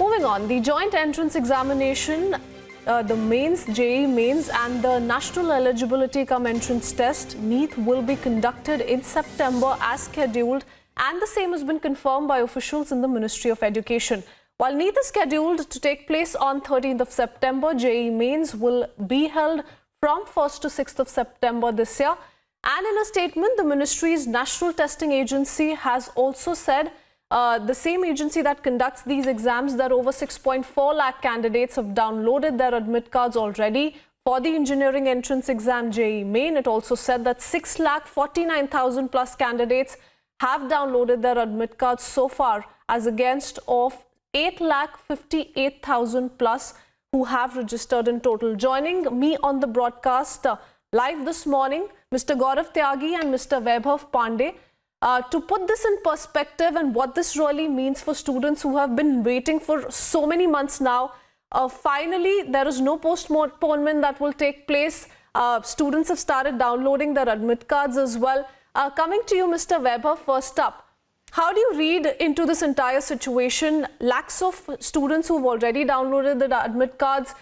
Moving on, the joint entrance examination, the mains, JEE mains and the national eligibility cum entrance test, NEET, will be conducted in September as scheduled, and the same has been confirmed by officials in the Ministry of Education. While NEET is scheduled to take place on 13th of September, JEE mains will be held from 1st to 6th of September this year. And in a statement, the ministry's National Testing Agency has also said, the same agency that conducts these exams, that over 6.4 lakh candidates have downloaded their admit cards already for the engineering entrance exam JEE main. It also said that 6,49,000 plus candidates have downloaded their admit cards so far, as against of 8,58,000 plus who have registered in total. Joining me on the broadcast live this morning, Mr. Gaurav Tyagi and Mr. Vaibhav Pandey. To put this in perspective and what this really means for students who have been waiting for so many months now, finally there is no postponement that will take place. Students have started downloading their admit cards as well. Coming to you, Mr. Vaibhav, first up, how do you read into this entire situation? Lakhs of students who have already downloaded the admit cards.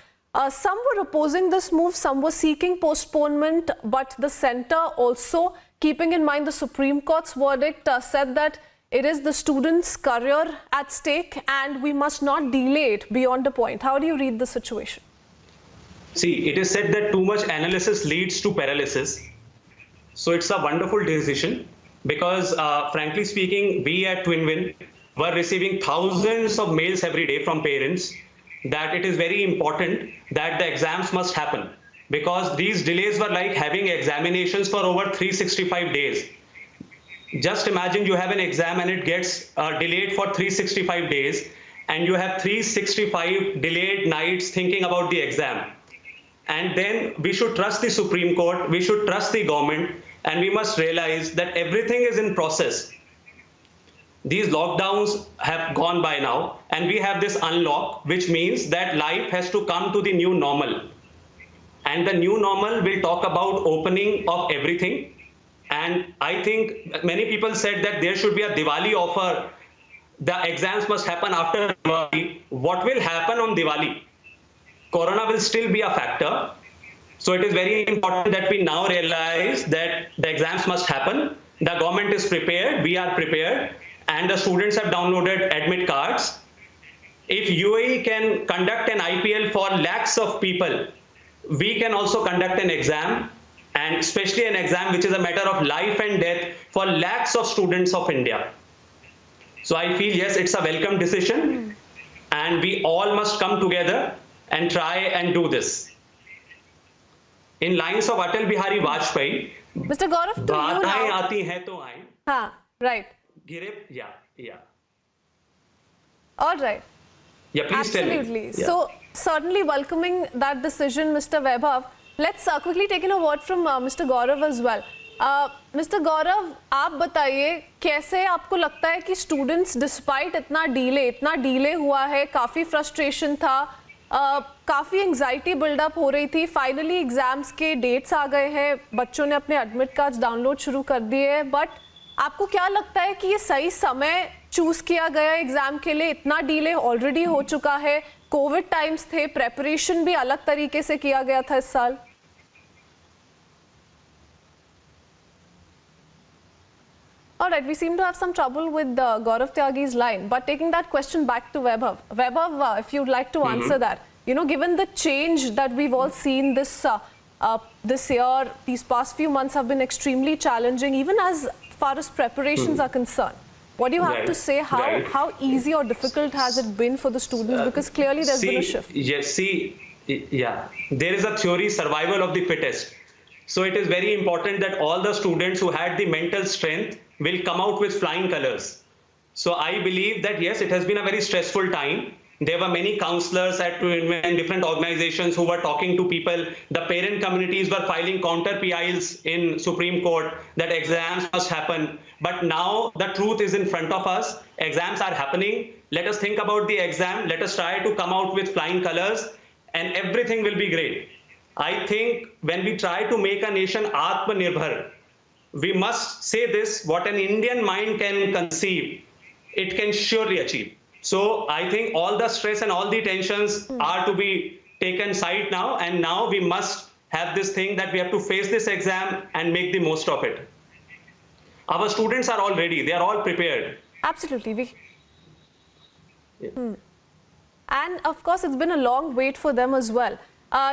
Some were opposing this move, some were seeking postponement, but the centre also, keeping in mind the Supreme Court's verdict, said that it is the students' career at stake and we must not delay it beyond a point. How do you read the situation? See, it is said that too much analysis leads to paralysis. So it's a wonderful decision because, frankly speaking, we at TwinWin were receiving thousands of mails every day from parents that it is very important that the exams must happen, because these delays were like having examinations for over 365 days. Just imagine you have an exam and it gets delayed for 365 days, and you have 365 delayed nights thinking about the exam. And then we should trust the Supreme Court, we should trust the government, and we must realize that everything is in process. These lockdowns have gone by now, and we have this unlock, which means that life has to come to the new normal. And the new normal will talk about opening of everything. And I think many people said that there should be a Diwali offer. The exams must happen after Diwali. What will happen on Diwali? Corona will still be a factor. So it is very important that we now realize that the exams must happen. The government is prepared, we are prepared, and the students have downloaded admit cards. If UAE can conduct an IPL for lakhs of people, we can also conduct an exam, and especially an exam which is a matter of life and death for lakhs of students of India. So I feel, yes, it's a welcome decision, and we all must come together and try and do this. In lines of Atal Bihari Vajpayee, Mr. Gaurav, to you now. आती हैं तो आएं. हाँ, right. Yeah. All right. Yeah, please tell me. Absolutely. Yeah. So, certainly welcoming that decision, Mr. Vaibhav. Let's quickly take in a word from Mr. Gaurav as well. Mr. Gaurav, आप बताइए कैसे आपको लगता है कि स्टूडेंट्स डिस्पाइट इतना delay हुआ है, काफ़ी फ्रस्ट्रेशन था, काफ़ी एंग्जाइटी बिल्डअप हो रही थी, फाइनली एग्जाम्स के डेट्स आ गए हैं, बच्चों ने अपने एडमिट कार्ड्स डाउनलोड शुरू कर दिए हैं, बट आपको क्या लगता है कि ये सही समय चूज किया गया एग्जाम के लिए? इतना डिले ऑलरेडी हो चुका है, कोविड टाइम्स थे, प्रेपरेशन भी अलग तरीके से किया गया था इस साल. Alright, we seem to have some trouble with Gaurav Tyagi's line, but taking that question back to Vaibhav. Vaibhav, if you'd like to answer that, you know, given the change that we've all seen this year, these past few months have been extremely challenging, even as far as preparations are concerned. What do you have to say? How easy or difficult has it been for the students? Because clearly there's been a shift. Yes, there is a theory, survival of the fittest. So it is very important that all the students who had the mental strength will come out with flying colors. So I believe that yes, it has been a very stressful time. There were many counselors at different organizations who were talking to people. The parent communities were filing counter PIs in Supreme Court that exams must happen. But now the truth is in front of us. Exams are happening. Let us think about the exam. Let us try to come out with flying colors, and everything will be great. I think when we try to make a nation Atmanirbhar, we must say this: what an Indian mind can conceive, it can surely achieve. So I think all the stress and all the tensions are to be taken side now, and now we must have this thing that we have to face this exam and make the most of it. Our students are all ready, they are all prepared. Absolutely. And of course, it's been a long wait for them as well.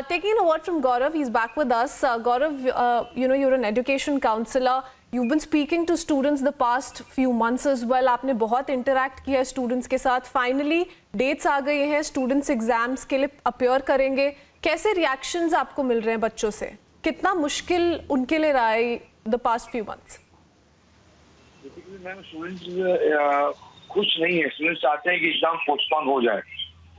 Taking a word from Gaurav, he's back with us. Gaurav, you're an education counselor. You've been speaking to students the past few months as well. आपने बहुत interact किया है students के साथ. Finally, dates आ गई हैं. Students exams के लिए appear करेंगे. कैसे reactions आपको मिल रहे हैं बच्चों से? कितना मुश्किल उनके लिए रहा है the past few months? Basically ma'am students खुश नहीं है. स्टूडेंट्स चाहते हैं कि एग्जाम पोस्टपोन हो जाए.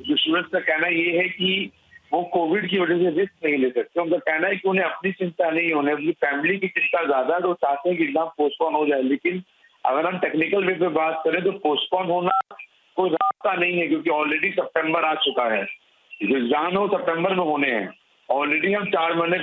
जो स्टूडेंट्स का कहना ये है कि वो कोविड की वजह से रिस्क नहीं ले सकते. उनका कहना है कि उन्हें अपनी चिंता नहीं, उन्हें अपनी फैमिली की चिंता ज्यादा है, तो चाहते हैं कि एग्जाम पोस्टपोन हो जाए. लेकिन अगर हम टेक्निकल वे पे बात करें तो पोस्टपोन होना कोई रास्ता नहीं है, क्योंकि ऑलरेडी सितंबर आ चुका है. जो एग्जाम है वो सितंबर में होने हैं. ऑलरेडी हम 4 महीने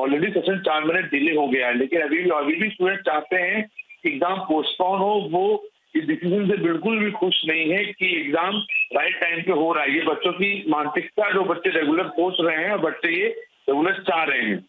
ऑलरेडी सेशन 4 महीने डिले हो गया है. लेकिन अभी भी स्टूडेंट चाहते हैं कि एग्जाम पोस्टपोन हो. वो इस डिसीजन से बिल्कुल भी खुश नहीं है कि एग्जाम राइट टाइम पे हो रहा है. ये बच्चों की मानसिकता, जो बच्चे रेगुलर सोच रहे हैं, बच्चे ये रेगुलर चाह रहे हैं.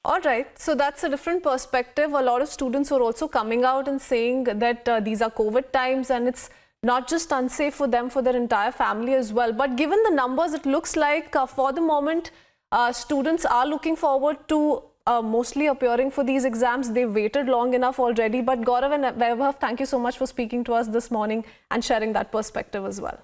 All right, so that's a different perspective. A lot of students are also coming out and saying that these are COVID times and it's not just unsafe for them, for their entire family as well. But given the numbers, it looks like for the moment, students are looking forward to mostly appearing for these exams. They've waited long enough already. But Gaurav and Vaibhav, thank you so much for speaking to us this morning and sharing that perspective as well.